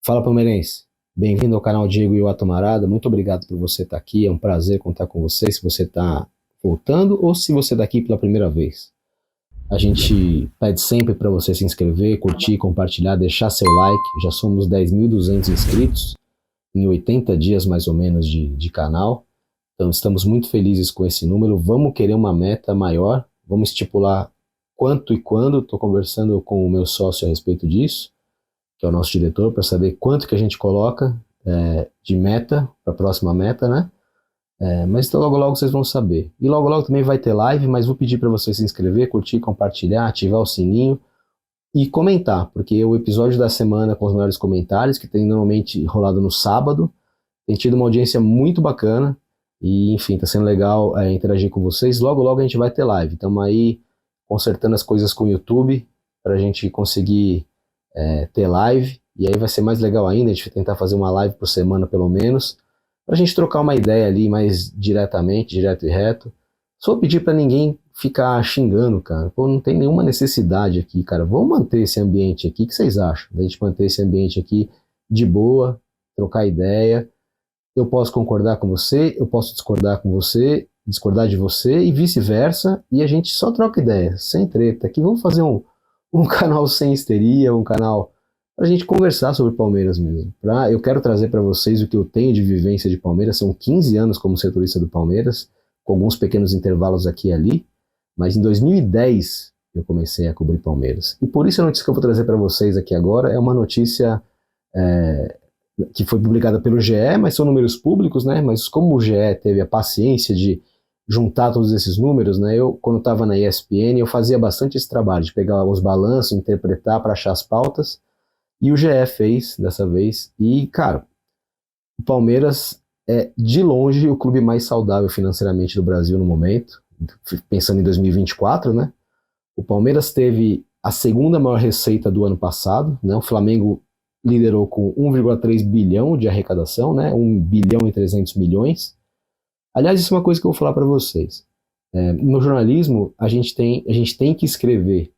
Fala, palmeirense. Bem-vindo ao canal Diego e o Atomarada. Muito obrigado por você estar aqui. É um prazer contar com você, se você está voltando ou se você está aqui pela primeira vez. A gente pede sempre para você se inscrever, curtir, compartilhar, deixar seu like. Já somos 10.200 inscritos em 80 dias mais ou menos de canal. Então estamos muito felizes com esse número. Vamos querer uma meta maior. Vamos estipular quanto e quando. Estou conversando com o meu sócio a respeito disso, que é o nosso diretor, para saber quanto que a gente coloca de meta, para a próxima meta, né? Mas então logo logo vocês vão saber. E logo logo também vai ter live, mas vou pedir para você se inscrever, curtir, compartilhar, ativar o sininho e comentar, porque o episódio da semana com os melhores comentários, que tem normalmente rolado no sábado, tem tido uma audiência muito bacana e, enfim, tá sendo legal interagir com vocês. Logo logo a gente vai ter live. Estamos aí consertando as coisas com o YouTube para a gente conseguir ter live, e aí vai ser mais legal ainda, a gente vai tentar fazer uma live por semana pelo menos, pra gente trocar uma ideia ali mais diretamente, direto e reto. Só vou pedir pra ninguém ficar xingando, cara. Pô, não tem nenhuma necessidade aqui, cara. Vamos manter esse ambiente aqui, o que vocês acham? Da gente manter esse ambiente aqui de boa, trocar ideia. Eu posso concordar com você, eu posso discordar com você, discordar de você e vice-versa, e a gente só troca ideia, sem treta. Aqui vamos fazer um canal sem histeria, um canal para a gente conversar sobre Palmeiras mesmo. Eu quero trazer para vocês o que eu tenho de vivência de Palmeiras. São 15 anos como setorista do Palmeiras, com alguns pequenos intervalos aqui e ali, mas em 2010 eu comecei a cobrir Palmeiras. E por isso a notícia que eu vou trazer para vocês aqui agora é uma notícia que foi publicada pelo GE, mas são números públicos, né? Mas como o GE teve a paciência de juntar todos esses números, né? Eu, quando estava na ESPN, eu fazia bastante esse trabalho de pegar os balanços, interpretar para achar as pautas, e o GE fez dessa vez. E, cara, o Palmeiras é de longe o clube mais saudável financeiramente do Brasil no momento, pensando em 2024, né? O Palmeiras teve a segunda maior receita do ano passado, né? O Flamengo liderou com 1,3 bilhão de arrecadação, né? 1 bilhão e 300 milhões. Aliás, isso é uma coisa que eu vou falar para vocês. No jornalismo, a gente tem que escrever.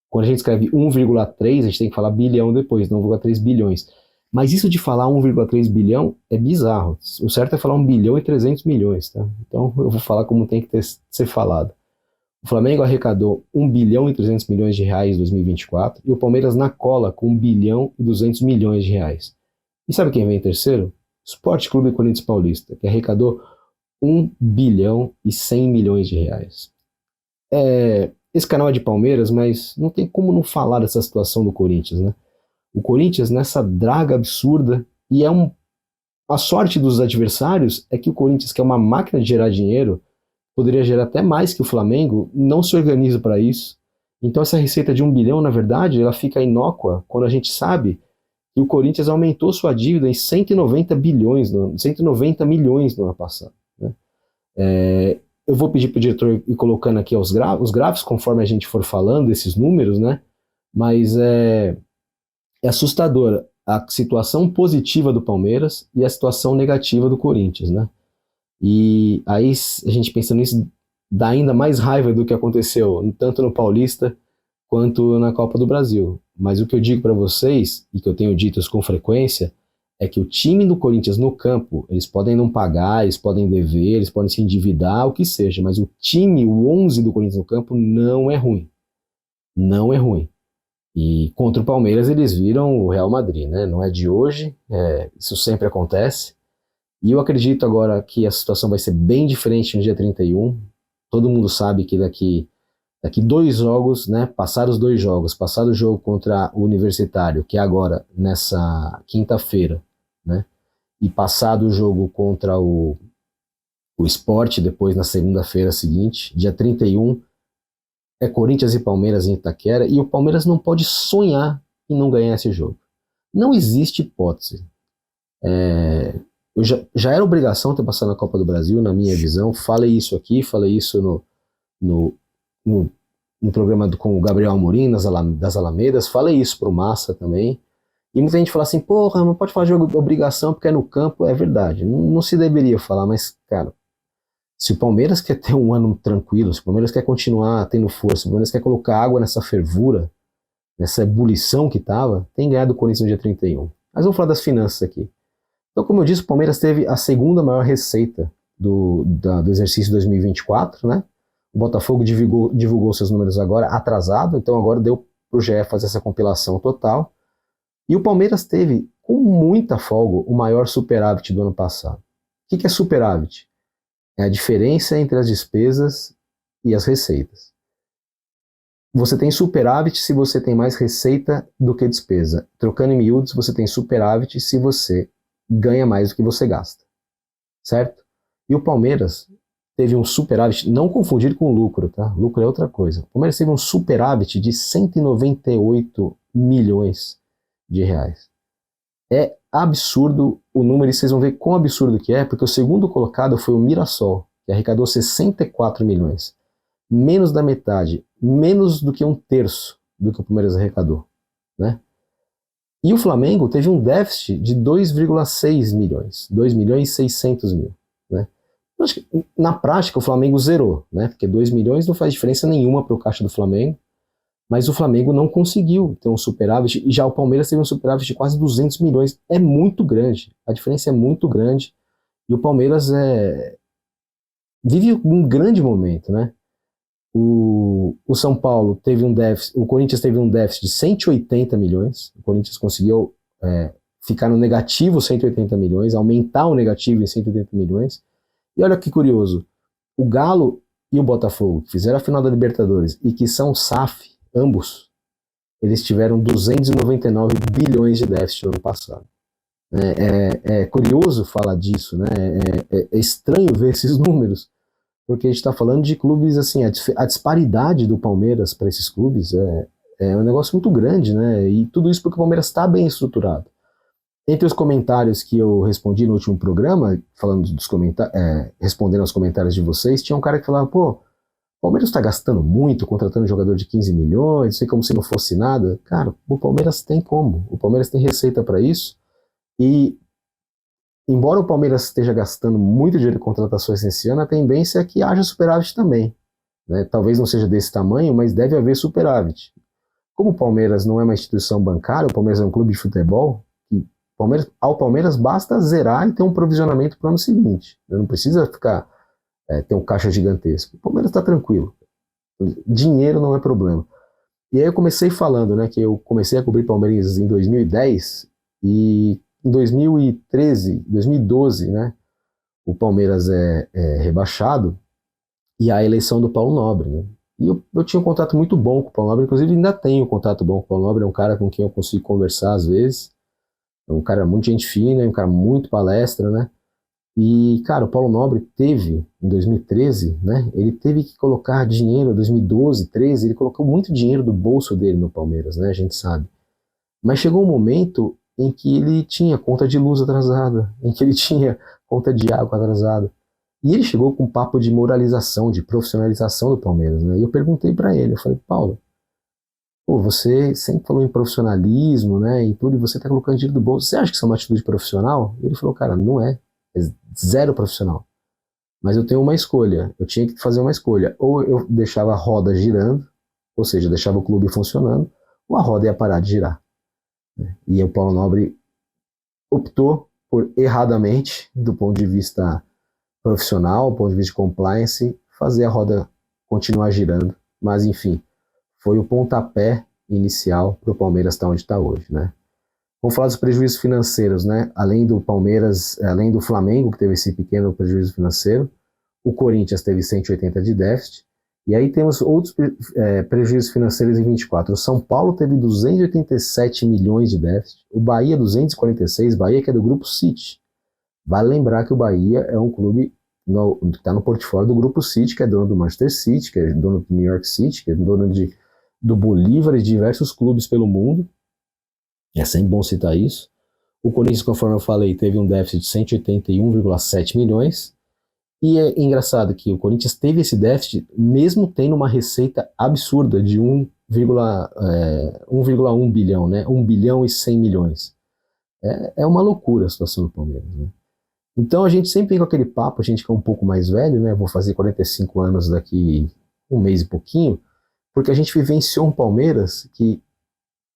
Quando a gente escreve 1,3, a gente tem que falar bilhão depois, não 1,3 bilhões. Mas isso de falar 1,3 bilhão é bizarro. O certo é falar 1 bilhão e 300 milhões, tá? Então eu vou falar como tem que ser falado. O Flamengo arrecadou 1 bilhão e 300 milhões de reais em 2024 e o Palmeiras na cola com 1 bilhão e 200 milhões de reais. E sabe quem vem em terceiro? Sport Clube Corinthians Paulista, que arrecadou 1 bilhão e 100 milhões de reais. Esse canal é de Palmeiras, mas não tem como não falar dessa situação do Corinthians, né? O Corinthians nessa draga absurda, e a sorte dos adversários é que o Corinthians, que é uma máquina de gerar dinheiro, poderia gerar até mais que o Flamengo, não se organiza para isso. Então essa receita de 1 bilhão, na verdade, ela fica inócua quando a gente sabe que o Corinthians aumentou sua dívida em 190 milhões no ano passado, né? Eu vou pedir para o diretor ir colocando aqui os gráficos conforme a gente for falando desses números, né? Mas é assustadora a situação positiva do Palmeiras e a situação negativa do Corinthians, né? E aí a gente pensando nisso dá ainda mais raiva do que aconteceu tanto no Paulista quanto na Copa do Brasil. Mas o que eu digo para vocês, e que eu tenho dito com frequência, é que o time do Corinthians no campo, eles podem não pagar, eles podem dever, eles podem se endividar, o que seja, mas o time, o 11 do Corinthians no campo não é ruim. Não é ruim. E contra o Palmeiras eles viram o Real Madrid, né? Não é de hoje, isso sempre acontece. E eu acredito agora que a situação vai ser bem diferente no dia 31. Todo mundo sabe que daqui 2 jogos, né? Passaram os 2 jogos, passado o jogo contra o Universitário, que é agora nessa quinta-feira, né? E passado o jogo contra o Sport, depois na segunda-feira seguinte, dia 31, é Corinthians e Palmeiras em Itaquera, e o Palmeiras não pode sonhar em não ganhar esse jogo. Não existe hipótese. Já era obrigação ter passado na Copa do Brasil, na minha visão. Falei isso aqui, falei isso no programa com o Gabriel Amorim, das Alamedas, falei isso pro Massa também. E muita gente fala assim, porra, não pode falar de obrigação porque é no campo. É verdade, não se deveria falar, mas, cara, se o Palmeiras quer ter um ano tranquilo, se o Palmeiras quer continuar tendo força, se o Palmeiras quer colocar água nessa fervura, nessa ebulição que tava, tem ganhado do Corinthians no dia 31. Mas vamos falar das finanças aqui. Então, como eu disse, o Palmeiras teve a segunda maior receita do exercício 2024, né? O Botafogo divulgou seus números agora atrasado, então agora deu para o GE fazer essa compilação total. E o Palmeiras teve, com muita folga, o maior superávit do ano passado. O que é superávit? É a diferença entre as despesas e as receitas. Você tem superávit se você tem mais receita do que despesa. Trocando em miúdos, você tem superávit se você ganha mais do que você gasta. Certo? E o Palmeiras teve um superávit, não confundir com lucro, tá? Lucro é outra coisa. O Palmeiras teve um superávit de 198 milhões de reais. É absurdo o número, e vocês vão ver quão absurdo que é, porque o segundo colocado foi o Mirassol, que arrecadou 64 milhões. Menos da metade, menos do que um terço do que o Palmeiras arrecadou, né? E o Flamengo teve um déficit de 2,6 milhões, 2 milhões e 600 mil, né? Na prática o Flamengo zerou, né? Porque 2 milhões não faz diferença nenhuma para o caixa do Flamengo, mas o Flamengo não conseguiu ter um superávit, e já o Palmeiras teve um superávit de quase 200 milhões. É muito grande, a diferença é muito grande, e o Palmeiras vive um grande momento, né? O São Paulo teve um déficit, o Corinthians teve um déficit de 180 milhões, o Corinthians conseguiu ficar no negativo 180 milhões, aumentar o negativo em 180 milhões, e olha que curioso, o Galo e o Botafogo, que fizeram a final da Libertadores e que são SAF, ambos, eles tiveram 299 bilhões de déficit no ano passado. É curioso falar disso, né? É estranho ver esses números, porque a gente está falando de clubes, assim, a disparidade do Palmeiras para esses clubes é um negócio muito grande, né? E tudo isso porque o Palmeiras está bem estruturado. Entre os comentários que eu respondi no último programa, respondendo aos comentários de vocês, tinha um cara que falava, pô, o Palmeiras está gastando muito, contratando um jogador de 15 milhões, sei como se não fosse nada. Cara, o Palmeiras tem como. O Palmeiras tem receita para isso. E, embora o Palmeiras esteja gastando muito dinheiro em contratações esse ano, a tendência é que haja superávit também, né? Talvez não seja desse tamanho, mas deve haver superávit. Como o Palmeiras não é uma instituição bancária, o Palmeiras é um clube de futebol, ao Palmeiras basta zerar e ter um provisionamento para o ano seguinte. Não precisa ter um caixa gigantesco. O Palmeiras está tranquilo. Dinheiro não é problema. E aí eu comecei falando, né, que eu comecei a cobrir Palmeiras em 2010 e em 2013, 2012, né, o Palmeiras é rebaixado e há a eleição do Paulo Nobre, né? E eu tinha um contato muito bom com o Paulo Nobre, inclusive ainda tenho um contato bom com o Paulo Nobre, é um cara com quem eu consigo conversar às vezes, é um cara muito gente fina, é um cara muito palestra, né? E, cara, o Paulo Nobre teve, em 2013, né, ele teve que colocar dinheiro, em 2012, 13, ele colocou muito dinheiro do bolso dele no Palmeiras, né, a gente sabe. Mas chegou um momento em que ele tinha conta de luz atrasada, em que ele tinha conta de água atrasada. E ele chegou com um papo de moralização, de profissionalização do Palmeiras, né? E eu perguntei para ele, eu falei, Paulo, pô, você sempre falou em profissionalismo, né, e tudo, e você tá colocando dinheiro do bolso, você acha que isso é uma atitude profissional? E ele falou, cara, não é zero profissional. Mas eu tenho uma escolha, eu tinha que fazer uma escolha, ou eu deixava a roda girando, ou seja, deixava o clube funcionando, ou a roda ia parar de girar. E o Paulo Nobre optou por, erradamente, do ponto de vista profissional, do ponto de vista de compliance, fazer a roda continuar girando. Mas, enfim, foi o pontapé inicial para o Palmeiras estar onde está hoje, né? Vamos falar dos prejuízos financeiros, né? Além do Palmeiras, além do Flamengo, que teve esse pequeno prejuízo financeiro, o Corinthians teve 180 de déficit, e aí temos outros prejuízos financeiros em 24. O São Paulo teve 287 milhões de déficit, o Bahia 246, Bahia que é do Grupo City. Vale lembrar que o Bahia é um clube que está no portfólio do Grupo City, que é dono do Manchester City, que é dono do New York City, que é dono do Bolívar e de diversos clubes pelo mundo. É sempre bom citar isso. O Corinthians, conforme eu falei, teve um déficit de 181,7 milhões. E é engraçado que o Corinthians teve esse déficit mesmo tendo uma receita absurda de 1,1 bilhão, né? 1 bilhão e 100 milhões. É uma loucura a situação do Palmeiras, né? Então a gente sempre vem com aquele papo, a gente que é um pouco mais velho, né? Vou fazer 45 anos daqui um mês e pouquinho, porque a gente vivenciou um Palmeiras que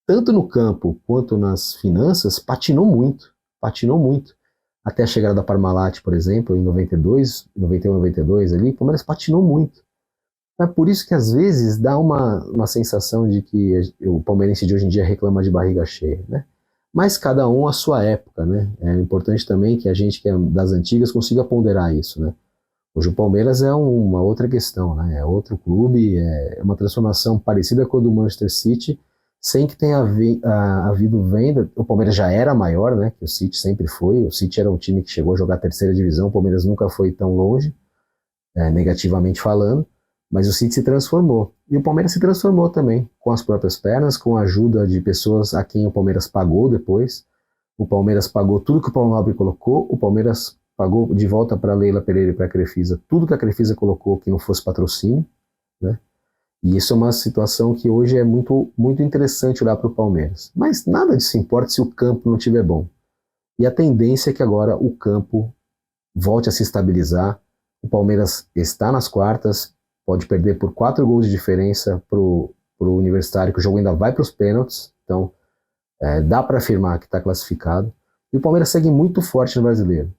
tanto no campo quanto nas finanças, patinou muito, patinou muito. Até a chegada da Parmalat, por exemplo, em 92, 91, 92 ali, o Palmeiras patinou muito. É por isso que às vezes dá uma sensação de que o palmeirense de hoje em dia reclama de barriga cheia, né? Mas cada um a sua época, né? É importante também que a gente que é das antigas consiga ponderar isso, né? Hoje o Palmeiras é uma outra questão, né? É outro clube, é uma transformação parecida com a do Manchester City, sem que tenha havido venda. O Palmeiras já era maior, né? Que o City sempre foi. O City era um time que chegou a jogar a terceira divisão. O Palmeiras nunca foi tão longe, negativamente falando. Mas o City se transformou. E o Palmeiras se transformou também, com as próprias pernas, com a ajuda de pessoas a quem o Palmeiras pagou depois. O Palmeiras pagou tudo que o Paulo Nobre colocou, o Palmeiras pagou de volta para a Leila Pereira e para a Crefisa tudo que a Crefisa colocou que não fosse patrocínio, né? E isso é uma situação que hoje é muito, muito interessante olhar para o Palmeiras. Mas nada disso importa se o campo não estiver bom. E a tendência é que agora o campo volte a se estabilizar. O Palmeiras está nas quartas, pode perder por 4 gols de diferença para o Universitário, que o jogo ainda vai para os pênaltis, então dá para afirmar que está classificado. E o Palmeiras segue muito forte no Brasileiro.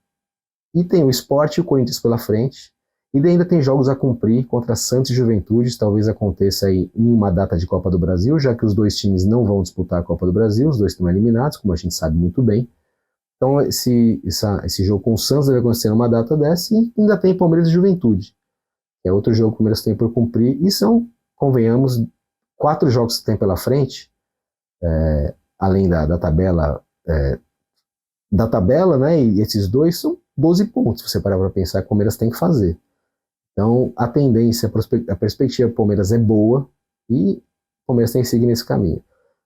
E tem o Sport e o Corinthians pela frente, e ainda tem jogos a cumprir contra Santos e Juventude, talvez aconteça aí em uma data de Copa do Brasil, já que os dois times não vão disputar a Copa do Brasil, os dois estão eliminados, como a gente sabe muito bem. Então esse jogo com o Santos deve acontecer numa data dessa, e ainda tem Palmeiras e Juventude. É outro jogo que o Palmeiras tem por cumprir, e são, convenhamos, 4 jogos que tem pela frente, além da tabela, né, e esses dois são 12 pontos, se você parar para pensar que o Palmeiras tem que fazer. Então, a tendência, a perspectiva do Palmeiras é boa, e o Palmeiras tem que seguir nesse caminho.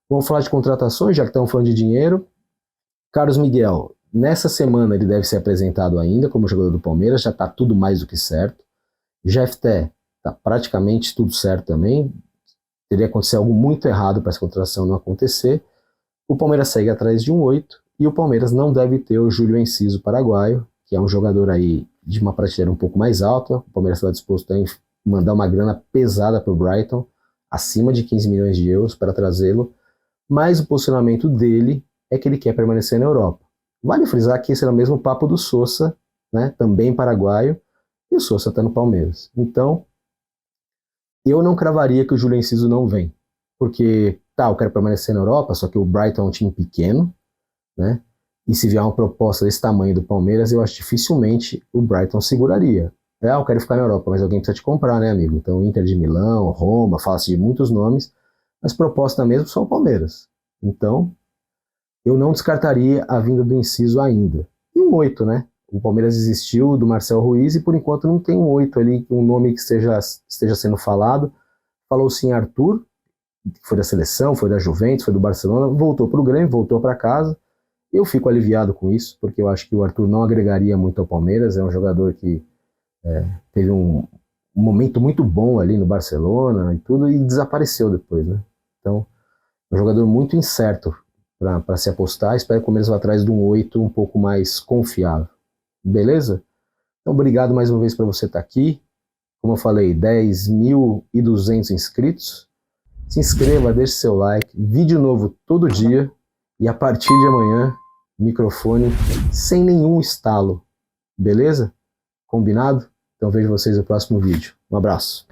Vamos falar de contratações, já que estamos falando de dinheiro. Carlos Miguel, nessa semana ele deve ser apresentado ainda como jogador do Palmeiras, já está tudo mais do que certo. Jefté, está praticamente tudo certo também. Teria acontecido algo muito errado para essa contratação não acontecer. O Palmeiras segue atrás de um 8, e o Palmeiras não deve ter o Júlio Enciso paraguaio, que é um jogador aí de uma prateleira um pouco mais alta. O Palmeiras está disposto a mandar uma grana pesada para o Brighton, acima de 15 milhões de euros para trazê-lo, mas o posicionamento dele é que ele quer permanecer na Europa. Vale frisar que esse era o mesmo papo do Sousa, né, também paraguaio, e o Sousa está no Palmeiras. Então, eu não cravaria que o Júlio Enciso não vem, porque, eu quero permanecer na Europa, só que o Brighton é um time pequeno, né? E se vier uma proposta desse tamanho do Palmeiras, eu acho que dificilmente o Brighton seguraria. Eu quero ficar na Europa, mas alguém precisa te comprar, né, amigo? Então, Inter de Milão, Roma, fala-se de muitos nomes, mas proposta mesmo só o Palmeiras. Então, eu não descartaria a vinda do Enciso ainda. E um 8, né? O Palmeiras desistiu do Marcel Ruiz e por enquanto não tem um 8 ali, um nome que esteja sendo falado. Falou-se em Arthur, que foi da seleção, foi da Juventus, foi do Barcelona, voltou para o Grêmio, voltou para casa. Eu fico aliviado com isso, porque eu acho que o Arthur não agregaria muito ao Palmeiras, é um jogador que teve um momento muito bom ali no Barcelona e tudo, e desapareceu depois, né? Então, é um jogador muito incerto para se apostar. Espero que o Palmeiras vá atrás de um 8 um pouco mais confiável. Beleza? Então, obrigado mais uma vez para você estar aqui. Como eu falei, 10.200 inscritos. Se inscreva, deixe seu like. Vídeo novo todo dia. E a partir de amanhã, microfone sem nenhum estalo. Beleza? Combinado? Então vejo vocês no próximo vídeo. Um abraço.